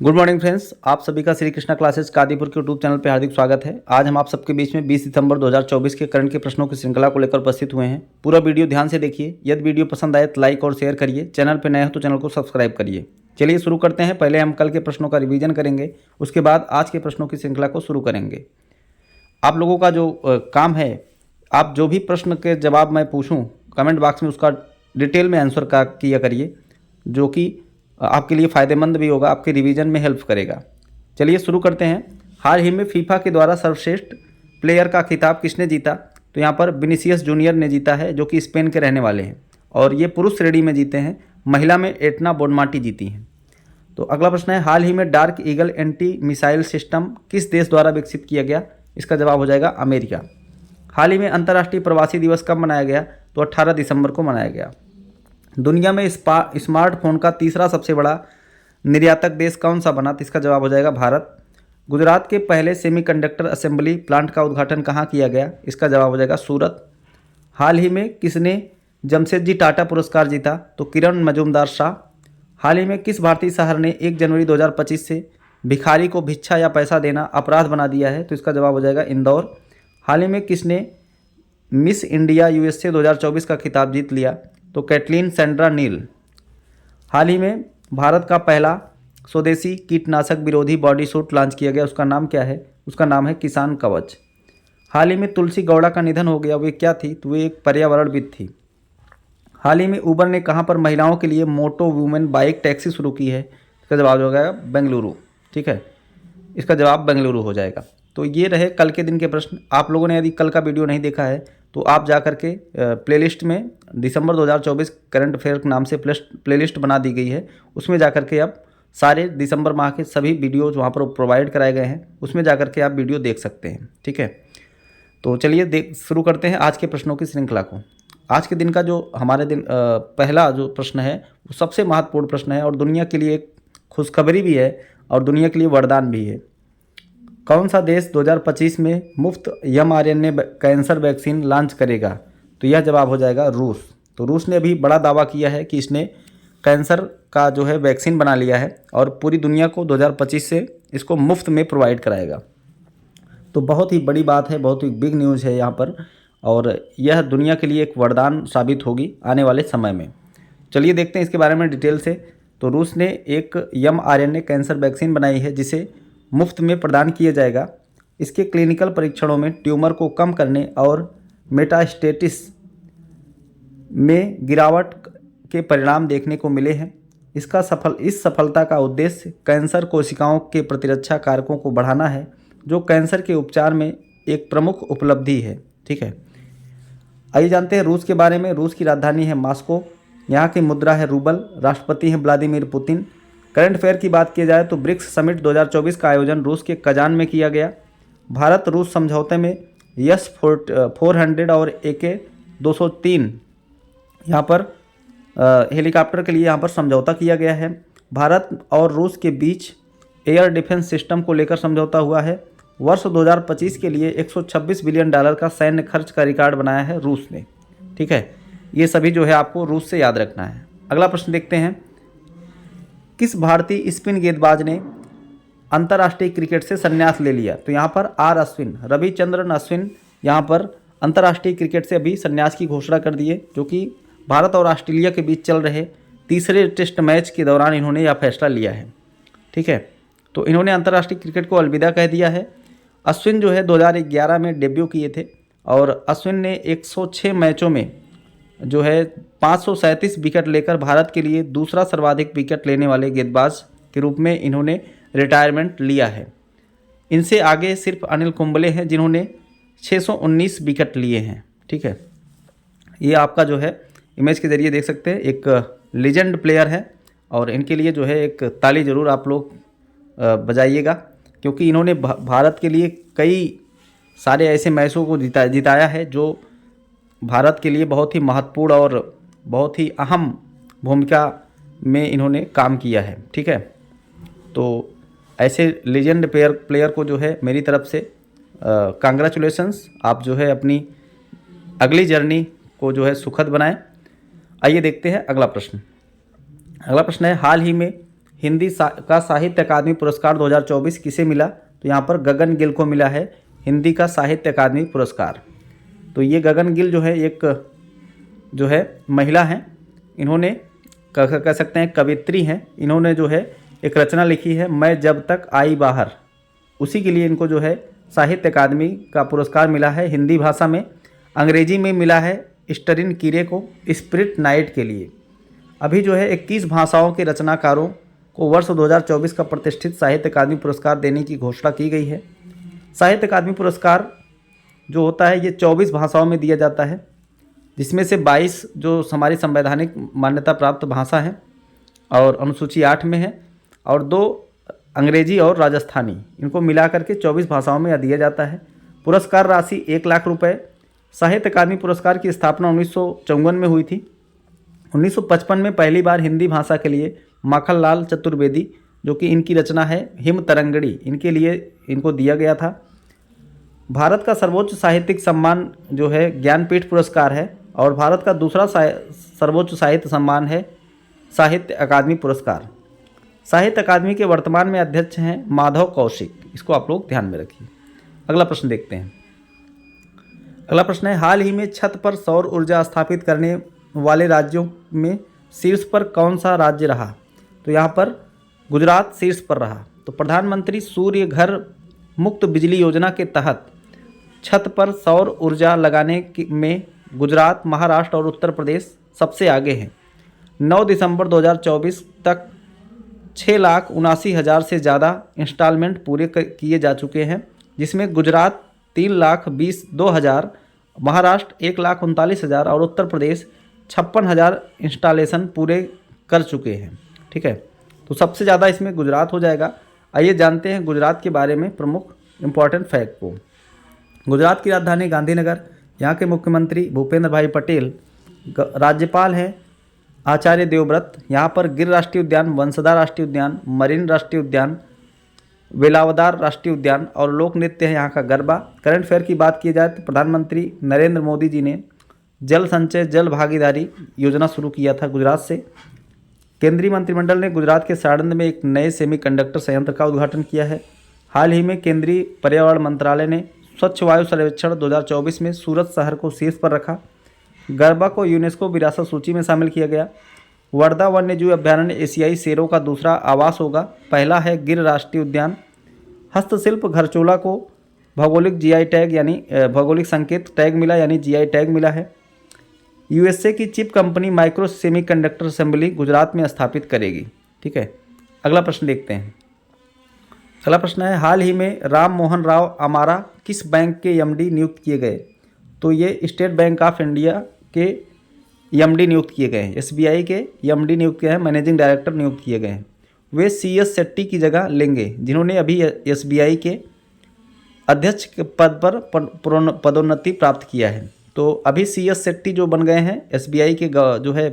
Good morning friends, आप सभी का श्री कृष्णा क्लासेस कादीपुर के यूट्यूब चैनल पर हार्दिक स्वागत है। आज हम आप सबके बीच में 20 सितंबर 2024 के करंट के प्रश्नों की श्रृंखला को लेकर उपस्थित हुए हैं। पूरा वीडियो ध्यान से देखिए। यदि वीडियो पसंद आए तो लाइक और शेयर करिए। चैनल पर नए हो तो चैनल को सब्सक्राइब करिए। चलिए शुरू करते हैं। पहले हम कल के प्रश्नों का रिवीजन करेंगे, उसके बाद आज के प्रश्नों की श्रृंखला को शुरू करेंगे। आप लोगों का जो काम है, आप जो भी प्रश्न के जवाब मैं पूछूँ कमेंट बॉक्स में उसका डिटेल में आंसर किया करिए, जो कि आपके लिए फ़ायदेमंद भी होगा, आपके रिवीजन में हेल्प करेगा। चलिए शुरू करते हैं। हाल ही में फीफा के द्वारा सर्वश्रेष्ठ प्लेयर का खिताब किसने जीता? तो यहाँ पर विनीसियस जूनियर ने जीता है, जो कि स्पेन के रहने वाले हैं, और ये पुरुष श्रेणी में जीते हैं। महिला में एटना बोनमाटी जीती हैं। तो अगला प्रश्न है, हाल ही में dark eagle anti missile system किस देश द्वारा विकसित किया गया? इसका जवाब हो जाएगा अमेरिका। हाल ही में अंतर्राष्ट्रीय प्रवासी दिवस कब मनाया गया? तो 18 दिसंबर को मनाया गया। दुनिया में स्मार्टफोन का तीसरा सबसे बड़ा निर्यातक देश कौन सा बना? तो इसका जवाब हो जाएगा भारत। गुजरात के पहले सेमीकंडक्टर असेंबली प्लांट का उद्घाटन कहाँ किया गया? इसका जवाब हो जाएगा सूरत। हाल ही में किसने जमशेदजी टाटा पुरस्कार जीता? तो किरण मजूमदार शाह। हाल ही में किस भारतीय शहर ने 1 जनवरी 2025 से भिखारी को भिक्षा या पैसा देना अपराध बना दिया है? तो इसका जवाब हो जाएगा इंदौर। हाल ही में किसने मिस इंडिया यूएसए 2024 का खिताब जीत लिया? तो कैटलीन सेंड्रा नील। हाल ही में भारत का पहला स्वदेशी कीटनाशक विरोधी बॉडी सूट लॉन्च किया गया, उसका नाम क्या है? उसका नाम है किसान कवच। हाल ही में तुलसी गौड़ा का निधन हो गया, वे क्या थी? तो वे एक पर्यावरणविद थी। हाल ही में उबर ने कहाँ पर महिलाओं के लिए मोटो वुमेन बाइक टैक्सी शुरू की है? इसका जवाब हो जाएगा बेंगलुरु। ठीक है, इसका जवाब बेंगलुरु हो जाएगा। तो ये रहे कल के दिन के प्रश्न। आप लोगों ने यदि कल का वीडियो नहीं देखा है तो आप जा कर के प्लेलिस्ट में दिसंबर 2024 करंट अफेयर के नाम से प्लेलिस्ट बना दी गई है, उसमें जा कर के आप सारे दिसंबर माह के सभी वीडियोज वहाँ पर प्रोवाइड कराए गए हैं, उसमें जा कर के आप वीडियो देख सकते हैं। ठीक है, तो चलिए शुरू करते हैं आज के प्रश्नों की श्रृंखला को। आज के दिन का जो हमारे दिन पहला जो प्रश्न है वो सबसे महत्वपूर्ण प्रश्न है और दुनिया के लिए एक खुशखबरी भी है और दुनिया के लिए वरदान भी है। कौन सा देश 2025 में मुफ्त mRNA कैंसर वैक्सीन लॉन्च करेगा? तो यह जवाब हो जाएगा रूस। तो रूस ने अभी बड़ा दावा किया है कि इसने कैंसर का जो है वैक्सीन बना लिया है और पूरी दुनिया को 2025 से इसको मुफ्त में प्रोवाइड कराएगा। तो बहुत ही बड़ी बात है, बहुत ही बिग न्यूज़ है यहाँ पर, और यह दुनिया के लिए एक वरदान साबित होगी आने वाले समय में। चलिए देखते हैं इसके बारे में डिटेल से। तो रूस ने एक mRNA कैंसर वैक्सीन बनाई है जिसे मुफ्त में प्रदान किया जाएगा। इसके क्लिनिकल परीक्षणों में ट्यूमर को कम करने और मेटास्टेसिस में गिरावट के परिणाम देखने को मिले हैं। इस सफलता का उद्देश्य कैंसर कोशिकाओं के प्रतिरक्षा कारकों को बढ़ाना है, जो कैंसर के उपचार में एक प्रमुख उपलब्धि है। ठीक है, आइए जानते हैं रूस के बारे में। रूस की राजधानी है मॉस्को, यहाँ की मुद्रा है रूबल, राष्ट्रपति हैं व्लादिमीर पुतिन। करंट अफेयर की बात की जाए तो ब्रिक्स समिट 2024 का आयोजन रूस के कजान में किया गया। भारत रूस समझौते में S-400 और AK-203 यहाँ पर हेलीकॉप्टर के लिए यहाँ पर समझौता किया गया है। भारत और रूस के बीच एयर डिफेंस सिस्टम को लेकर समझौता हुआ है। वर्ष 2025 के लिए $126 बिलियन का सैन्य खर्च का रिकॉर्ड बनाया है रूस ने। ठीक है, ये सभी जो है आपको रूस से याद रखना है। अगला प्रश्न देखते हैं, किस भारतीय स्पिन गेंदबाज ने अंतर्राष्ट्रीय क्रिकेट से संन्यास ले लिया? तो यहाँ पर अश्विन, रविचंद्रन अश्विन यहाँ पर अंतर्राष्ट्रीय क्रिकेट से अभी संन्यास की घोषणा कर दी है, जो कि भारत और ऑस्ट्रेलिया के बीच चल रहे तीसरे टेस्ट मैच के दौरान इन्होंने यह फैसला लिया है। ठीक है, तो इन्होंने अंतर्राष्ट्रीय क्रिकेट को अलविदा कह दिया है। अश्विन जो है 2011 में डेब्यू किए थे और अश्विन ने 106 मैचों में जो है 537 विकेट लेकर भारत के लिए दूसरा सर्वाधिक विकेट लेने वाले गेंदबाज के रूप में इन्होंने रिटायरमेंट लिया है। इनसे आगे सिर्फ अनिल कुंबले हैं जिन्होंने 619 विकेट लिए हैं। ठीक है, ये आपका जो है इमेज के ज़रिए देख सकते हैं, एक लीजेंड प्लेयर है और इनके लिए जो है एक ताली ज़रूर आप लोग बजाइएगा, क्योंकि इन्होंने भारत के लिए कई सारे ऐसे मैचों को जिताया है जो भारत के लिए बहुत ही महत्वपूर्ण और बहुत ही अहम भूमिका में इन्होंने काम किया है। ठीक है, तो ऐसे लीजेंड प्लेयर को जो है मेरी तरफ से कांग्रेचुलेशंस। आप जो है अपनी अगली जर्नी को जो है सुखद बनाएं। आइए देखते हैं अगला प्रश्न। अगला प्रश्न है, हाल ही में का साहित्य अकादमी पुरस्कार 2024 किसे मिला? तो यहाँ पर गगन गिल को मिला है हिंदी का साहित्य अकादमी पुरस्कार। तो ये गगन गिल जो है एक जो है महिला हैं, इन्होंने कह सकते हैं कवित्री हैं। इन्होंने जो है एक रचना लिखी है, मैं जब तक आई बाहर, उसी के लिए इनको जो है साहित्य अकादमी का पुरस्कार मिला है हिंदी भाषा में। अंग्रेजी में मिला है स्टरिन कीरे को स्पिरिट नाइट के लिए। अभी जो है 21 भाषाओं के रचनाकारों को वर्ष 2024 का प्रतिष्ठित साहित्य अकादमी पुरस्कार देने की घोषणा की गई है। साहित्य अकादमी पुरस्कार जो होता है ये 24 भाषाओं में दिया जाता है, जिसमें से 22 जो हमारी संवैधानिक मान्यता प्राप्त भाषा है और अनुसूची 8 में है, और 2 अंग्रेजी और राजस्थानी, इनको मिला करके 24 भाषाओं में दिया जाता है। पुरस्कार राशि 1 लाख रुपए। साहित्य अकादमी पुरस्कार की स्थापना 1954 में हुई थी। 1955 में पहली बार हिंदी भाषा के लिए माखनलाल चतुर्वेदी, जो कि इनकी रचना है हिम तरंगड़ी, इनके लिए इनको दिया गया था। भारत का सर्वोच्च साहित्यिक सम्मान जो है ज्ञानपीठ पुरस्कार है, और भारत का दूसरा सर्वोच्च साहित्य सम्मान है साहित्य अकादमी पुरस्कार। साहित्य अकादमी के वर्तमान में अध्यक्ष हैं माधव कौशिक, इसको आप लोग ध्यान में रखिए। अगला प्रश्न देखते हैं। अगला प्रश्न है, हाल ही में छत पर सौर ऊर्जा स्थापित करने वाले राज्यों में शीर्ष पर कौन सा राज्य रहा? तो यहाँ पर गुजरात शीर्ष पर रहा। तो प्रधानमंत्री सूर्य घर मुक्त बिजली योजना के तहत छत पर सौर ऊर्जा लगाने में गुजरात, महाराष्ट्र और उत्तर प्रदेश सबसे आगे हैं। 9 दिसंबर 2024 तक 6,79,000 से ज़्यादा इंस्टॉलमेंट पूरे किए जा चुके हैं, जिसमें गुजरात 3,22,000, महाराष्ट्र 1,39,000 और उत्तर प्रदेश 56,000 इंस्टॉलेशन पूरे कर चुके हैं। ठीक है, तो सबसे ज़्यादा इसमें गुजरात हो जाएगा। आइए जानते हैं गुजरात के बारे में प्रमुख इम्पॉर्टेंट फैक्ट को। गुजरात की राजधानी गांधीनगर, यहाँ के मुख्यमंत्री भूपेंद्र भाई पटेल, राज्यपाल हैं आचार्य देवव्रत। यहाँ पर गिर राष्ट्रीय उद्यान, वंसदा राष्ट्रीय उद्यान, मरीन राष्ट्रीय उद्यान, वेलावदार राष्ट्रीय उद्यान और लोक नृत्य है यहाँ का गरबा। करंट अफेयर की बात की जाए तो प्रधानमंत्री नरेंद्र मोदी जी ने जल संचय जल भागीदारी योजना शुरू किया था गुजरात से। केंद्रीय मंत्रिमंडल ने गुजरात के साड़ंद में एक नए सेमीकंडक्टर संयंत्र का उद्घाटन किया है। हाल ही में केंद्रीय पर्यावरण मंत्रालय ने स्वच्छ वायु सर्वेक्षण 2024 में सूरत शहर को शीर्ष पर रखा। गरबा को यूनेस्को विरासत सूची में शामिल किया गया। वर्धा वन्यजीव अभ्यारण्य एशियाई शेरों का दूसरा आवास होगा, पहला है गिर राष्ट्रीय उद्यान। हस्तशिल्प घरचोला को भौगोलिक जीआई टैग यानी भौगोलिक संकेत टैग मिला, यानी जीआई टैग मिला है। यूएसए की chip company micro semiconductor assembly Gujarat में स्थापित करेगी। ठीक है, अगला प्रश्न देखते हैं। अगला प्रश्न है, हाल ही में राम मोहन राव अमारा किस बैंक के एमडी नियुक्त किए गए? तो ये स्टेट बैंक ऑफ इंडिया के एमडी नियुक्त किए गए हैं, एसबीआई के एमडी नियुक्त किए हैं, मैनेजिंग डायरेक्टर नियुक्त किए गए हैं। वे सीएस शेट्टी की जगह लेंगे, जिन्होंने अभी एसबीआई के अध्यक्ष के पद पर पदोन्नति प्राप्त किया है। तो अभी सीएस शेट्टी जो बन गए हैं एसबीआई के जो है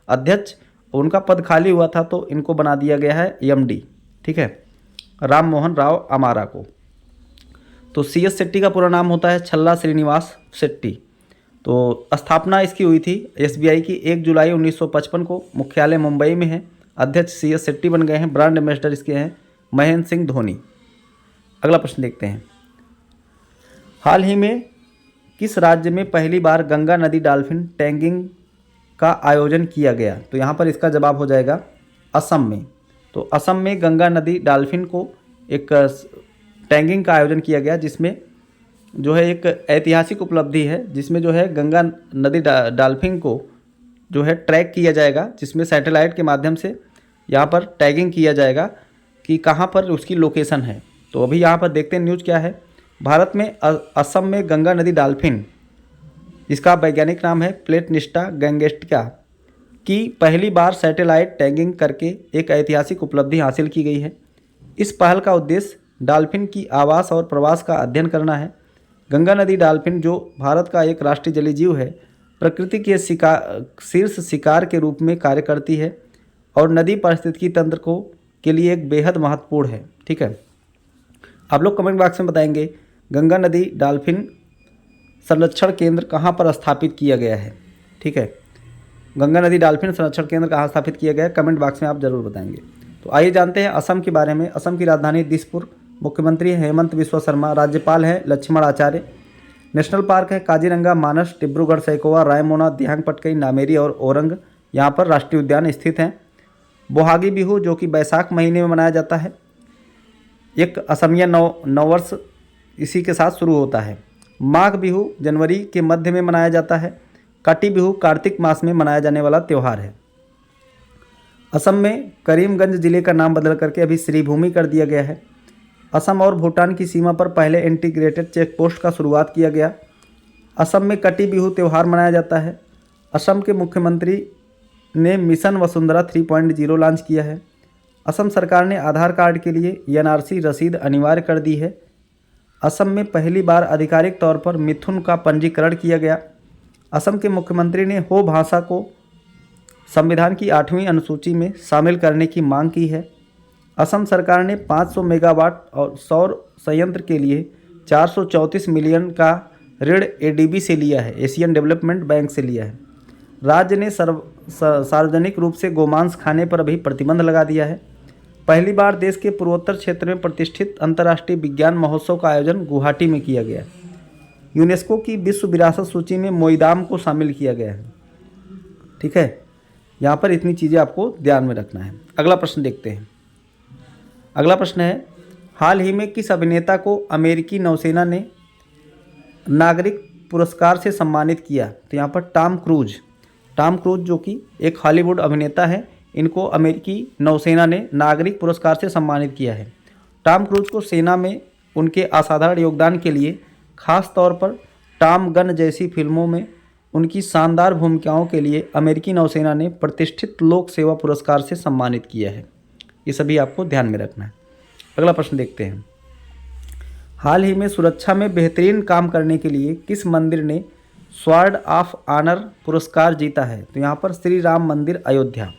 अध्यक्ष, उनका पद खाली हुआ था तो इनको बना दिया गया है एमडी। ठीक है, राम मोहन राव अमारा को। तो सीएस शेट्टी का पूरा नाम होता है छल्ला श्रीनिवास शेट्टी। तो स्थापना इसकी हुई थी एसबीआई की 1 जुलाई 1955 को। मुख्यालय मुंबई में है। अध्यक्ष सीएस शेट्टी बन गए हैं। ब्रांड एम्बेसडर इसके हैं महेंद्र सिंह धोनी। अगला प्रश्न देखते हैं, हाल ही में किस राज्य में पहली बार गंगा नदी डॉल्फिन टैगिंग का आयोजन किया गया? तो यहाँ पर इसका जवाब हो जाएगा असम में। तो असम में गंगा नदी डॉल्फिन को एक टैगिंग का आयोजन किया गया, जिसमें जो है एक ऐतिहासिक उपलब्धि है, जिसमें जो है गंगा नदी डॉल्फिन को जो है ट्रैक किया जाएगा, जिसमें सैटेलाइट के माध्यम से यहाँ पर टैगिंग किया जाएगा कि कहाँ पर उसकी लोकेशन है। तो अभी यहाँ पर देखते हैं न्यूज़ क्या है। भारत में असम में गंगा नदी डॉल्फिन, जिसका वैज्ञानिक नाम है प्लेटनिस्टा गैंगेस्टिका, की पहली बार सैटेलाइट टैगिंग करके एक ऐतिहासिक उपलब्धि हासिल की गई है। इस पहल का उद्देश्य डॉल्फिन की आवास और प्रवास का अध्ययन करना है। गंगा नदी डॉल्फिन, जो भारत का एक राष्ट्रीय जलीय जीव है, प्रकृति के शीर्ष शिकार के रूप में कार्य करती है और नदी पारिस्थितिकी तंत्र को के लिए एक बेहद महत्वपूर्ण है। ठीक है, आप लोग कमेंट बॉक्स में बताएंगे गंगा नदी डॉल्फिन संरक्षण केंद्र कहाँ पर स्थापित किया गया है। ठीक है, गंगा नदी डॉल्फिन संरक्षण केंद्र कहाँ स्थापित किया गया है, कमेंट बॉक्स में आप जरूर बताएंगे। तो आइए जानते हैं असम के बारे में। असम की राजधानी दिसपुर, मुख्यमंत्री है हेमंत बिस्वा शर्मा, राज्यपाल है लक्ष्मण आचार्य। नेशनल पार्क है काजीरंगा, मानस, डिब्रूगढ़ सैकोवा, रायमोना, दिहांग पटकई, नामेरी और औरंग यहाँ पर राष्ट्रीय उद्यान स्थित हैं। बोहागी बिहू जो कि बैसाख महीने में मनाया जाता है, एक असमिया नववर्ष इसी के साथ शुरू होता है। माघ बिहू जनवरी के मध्य में मनाया जाता है। काटी बिहू कार्तिक मास में मनाया जाने वाला त्यौहार है। असम में करीमगंज जिले का नाम बदल करके अभी श्रीभूमि कर दिया गया है। असम और भूटान की सीमा पर पहले इंटीग्रेटेड चेक पोस्ट का शुरुआत किया गया। असम में कटी बिहू त्यौहार मनाया जाता है। असम के मुख्यमंत्री ने मिशन वसुंधरा 3.0 लॉन्च किया है। असम सरकार ने आधार कार्ड के लिए एनआरसी रसीद अनिवार्य कर दी है। असम में पहली बार आधिकारिक तौर पर मिथुन का पंजीकरण किया गया। असम के मुख्यमंत्री ने हो भाषा को संविधान की 8वीं अनुसूची में शामिल करने की मांग की है। असम सरकार ने 500 मेगावाट और सौर संयंत्र के लिए 434 मिलियन का ऋण एडीबी से लिया है, एशियन डेवलपमेंट बैंक से लिया है। राज्य ने सार्वजनिक रूप से गोमांस खाने पर अभी प्रतिबंध लगा दिया है। पहली बार देश के पूर्वोत्तर क्षेत्र में प्रतिष्ठित अंतर्राष्ट्रीय विज्ञान महोत्सव का आयोजन गुवाहाटी में किया गया। यूनेस्को की विश्व विरासत सूची में मोईदाम को शामिल किया गया है। ठीक है, यहाँ पर इतनी चीज़ें आपको ध्यान में रखना है। अगला प्रश्न देखते हैं। अगला प्रश्न है, हाल ही में किस अभिनेता को अमेरिकी नौसेना ने नागरिक पुरस्कार से सम्मानित किया? तो यहाँ पर टॉम क्रूज जो कि एक हॉलीवुड अभिनेता है, इनको अमेरिकी नौसेना ने नागरिक पुरस्कार से सम्मानित किया है। टॉम क्रूज को सेना में उनके असाधारण योगदान के लिए खास तौर पर टॉम गन जैसी फिल्मों में उनकी शानदार भूमिकाओं के लिए अमेरिकी नौसेना ने प्रतिष्ठित लोक सेवा पुरस्कार से सम्मानित किया है। ये सभी आपको ध्यान में रखना है। अगला प्रश्न देखते हैं। हाल ही में सुरक्षा में बेहतरीन काम करने के लिए किस मंदिर ने स्वॉर्ड ऑफ ऑनर पुरस्कार जीता है? तो यहाँ पर श्री राम मंदिर अयोध्या।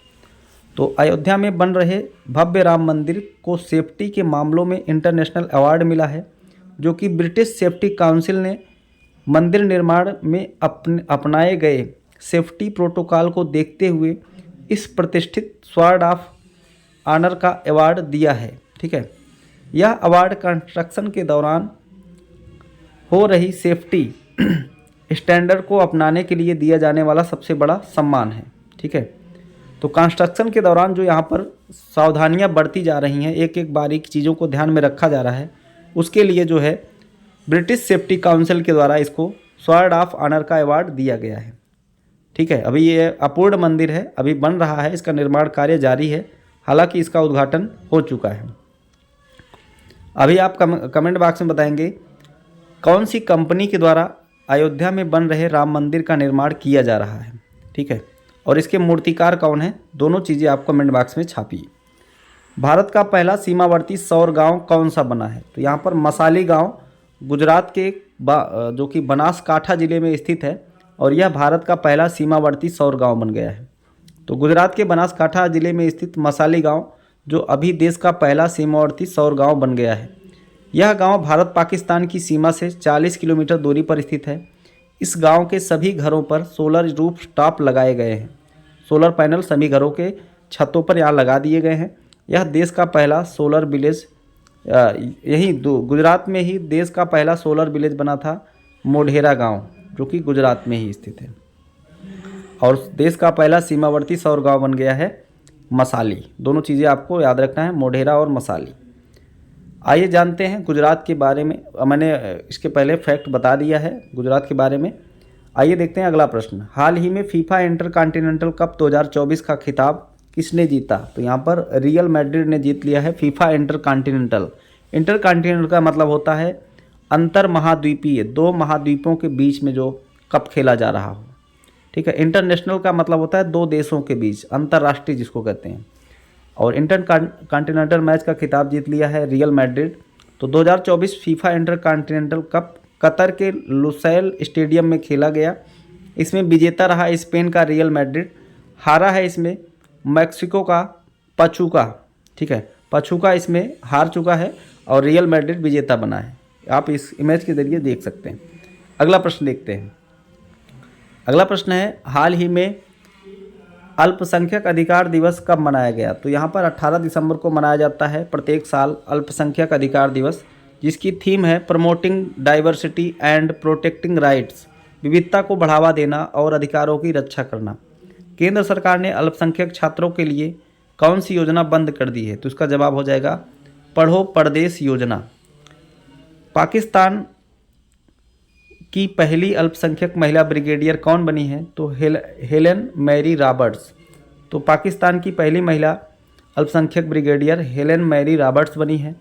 तो अयोध्या में बन रहे भव्य राम मंदिर को सेफ्टी के मामलों में इंटरनेशनल अवार्ड मिला है, जो कि ब्रिटिश सेफ्टी काउंसिल ने मंदिर निर्माण में अपनाए गए सेफ्टी प्रोटोकॉल को देखते हुए इस प्रतिष्ठित स्वॉर्ड ऑफ ऑनर का अवार्ड दिया है। ठीक है, यह अवार्ड कंस्ट्रक्शन के दौरान हो रही सेफ्टी स्टैंडर्ड को अपनाने के लिए दिया जाने वाला सबसे बड़ा सम्मान है। ठीक है, तो कंस्ट्रक्शन के दौरान जो यहाँ पर सावधानियाँ बरती जा रही हैं, एक एक बारीक चीज़ों को ध्यान में रखा जा रहा है, उसके लिए जो है ब्रिटिश सेफ्टी काउंसिल के द्वारा इसको स्वॉर्ड ऑफ ऑनर का अवार्ड दिया गया है। ठीक है, अभी ये अपूर्ण मंदिर है, अभी बन रहा है, इसका निर्माण कार्य जारी है, हालांकि इसका उद्घाटन हो चुका है। अभी आप कमेंट बॉक्स में बताएंगे कौन सी कंपनी के द्वारा अयोध्या में बन रहे राम मंदिर का निर्माण किया जा रहा है। ठीक है, और इसके मूर्तिकार कौन है, दोनों चीज़ें आप कमेंट बॉक्स में छापिए। भारत का पहला सीमावर्ती सौर गांव कौन सा बना है? तो यहाँ पर मसाली गांव गुजरात के जो कि बनासकाठा ज़िले में स्थित है, और यह भारत का पहला सीमावर्ती सौर गांव बन गया है। तो गुजरात के बनासकाठा ज़िले में स्थित मसाली गांव जो अभी देश का पहला सीमावर्ती सौर गांव बन गया है। यह गांव भारत पाकिस्तान की सीमा से 40 किलोमीटर दूरी पर स्थित है। इस गांव के सभी घरों पर सोलर रूफ टॉप लगाए गए हैं। सोलर पैनल सभी घरों के छतों पर यहाँ लगा दिए गए हैं। यह देश का पहला सोलर विलेज, गुजरात में ही देश का पहला सोलर विलेज बना था मोढेरा गांव, जो कि गुजरात में ही स्थित है। और देश का पहला सीमावर्ती सौर गांव बन गया है मसाली। दोनों चीज़ें आपको याद रखना है, मोढेरा और मसाली। आइए जानते हैं गुजरात के बारे में। मैंने इसके पहले फैक्ट बता दिया है गुजरात के बारे में। आइए देखते हैं अगला प्रश्न। हाल ही में फीफा इंटरकॉन्टिनेंटल कप 2024 का खिताब किसने जीता? तो यहाँ पर रियल मैड्रिड ने जीत लिया है फीफा इंटरकॉन्टिनेंटल। इंटरकॉन्टिनेंटल का मतलब होता है अंतर महाद्वीपीय, दो महाद्वीपों के बीच में जो कप खेला जा रहा हो। ठीक है, इंटरनेशनल का मतलब होता है दो देशों के बीच, अंतर्राष्ट्रीय जिसको कहते हैं। और इंटरकॉन्टिनेंटल मैच का खिताब जीत लिया है रियल मैड्रिड। तो 2024 फीफा इंटरकॉन्टिनेंटल कप कतर के लुसैल स्टेडियम में खेला गया। इसमें विजेता रहा स्पेन का रियल मैड्रिड, हारा है इसमें मैक्सिको का पचुका। ठीक है, पचुका इसमें हार चुका है और रियल मैड्रिड विजेता बना है। आप इस इमेज के जरिए देख सकते हैं। अगला प्रश्न देखते हैं। अगला प्रश्न है, हाल ही में अल्पसंख्यक अधिकार दिवस कब मनाया गया? तो यहाँ पर 18 दिसंबर को मनाया जाता है प्रत्येक साल अल्पसंख्यक अधिकार दिवस, जिसकी थीम है promoting diversity and protecting rights, विविधता को बढ़ावा देना और अधिकारों की रक्षा करना। केंद्र सरकार ने अल्पसंख्यक छात्रों के लिए कौन सी योजना बंद कर दी है? तो इसका जवाब हो जाएगा पढ़ो परदेश योजना। पाकिस्तान की पहली अल्पसंख्यक महिला ब्रिगेडियर कौन बनी है? तो हेलेन मैरी रॉबर्ट्स। तो पाकिस्तान की पहली महिला अल्पसंख्यक ब्रिगेडियर हेलेन मैरी रॉबर्ट्स बनी है।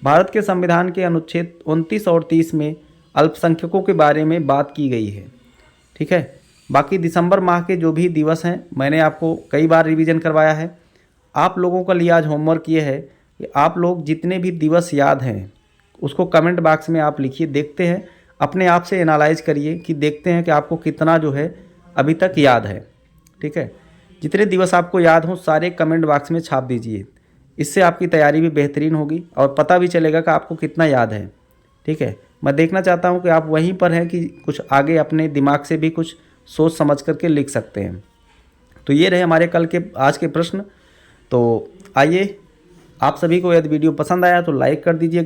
भारत के संविधान के अनुच्छेद 29 और 30 में अल्पसंख्यकों के बारे में बात की गई है। ठीक है, बाकी दिसंबर माह के जो भी दिवस हैं मैंने आपको कई बार रिवीजन करवाया है। आप लोगों का लिए आज होमवर्क ये है कि आप लोग जितने भी दिवस याद हैं उसको कमेंट बॉक्स में आप लिखिए, देखते हैं अपने आप से एनालाइज करिए कि देखते हैं कि आपको कितना जो है अभी तक याद है। ठीक है, जितने दिवस आपको याद हों सारे कमेंट बॉक्स में छाप दीजिए, इससे आपकी तैयारी भी बेहतरीन होगी और पता भी चलेगा कि आपको कितना याद है। ठीक है, मैं देखना चाहता हूं कि आप वहीं पर हैं कि कुछ आगे अपने दिमाग से भी कुछ सोच समझ करके लिख सकते हैं। तो ये रहे हमारे आज के प्रश्न। तो आइए, आप सभी को यदि वीडियो पसंद आया तो लाइक कर दीजिए,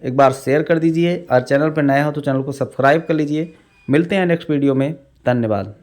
एक बार शेयर कर दीजिए और चैनल पर नए हो तो चैनल को सब्सक्राइब कर लीजिए। मिलते हैं नेक्स्ट वीडियो में। धन्यवाद।